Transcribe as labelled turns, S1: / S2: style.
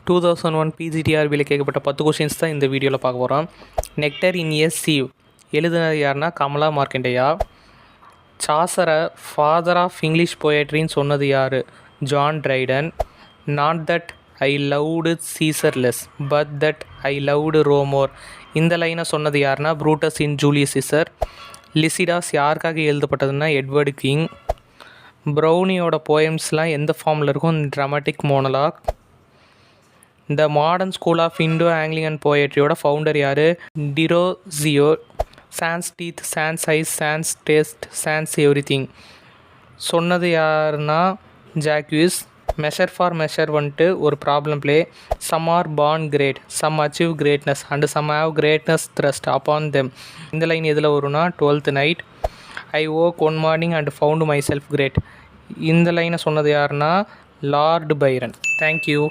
S1: 2001 பிஜிடிஆர்பியில் கேட்கப்பட்ட 10 கொஷின்ஸ் தான் இந்த வீடியோவில் பார்க்க போகிறோம். நெக்டர் இன் எ சீவ் எழுதுனது யாருன்னா கமலா மார்க்கண்டேயா. சாசரை ஃபாதர் ஆஃப் இங்கிலீஷ் போயட்ரின்னு சொன்னது யார்? John Dryden. Not that I loved Caesar less but that I loved Rome more. இந்த லைனை சொன்னது யாருன்னா Brutus in Julius Caesar. Lycidas யாருக்காக எழுதப்பட்டதுன்னா எட்வர்டு கிங். ப்ரௌனியோட போயம்ஸ்லாம் எந்த ஃபார்மில் இருக்கும்? Dramatic monologue. இந்த modern school of Indo Anglian போயட்ரியோட ஃபவுண்டர் யார்? Derozio. Sans teeth, sans eyes, sans taste, sans everything சொன்னது யாருன்னா ஜாக்யூஸ். மெஷர் ஃபார் மெஷர் வந்துட்டு ஒரு problem play. Some are born great, some achieve greatness and some have greatness thrust upon them. இந்த line எதில் வரும்னா 12th night. I woke one morning and found myself great. இந்த லைனை சொன்னது யாருன்னா Lord Byrne. Thank you.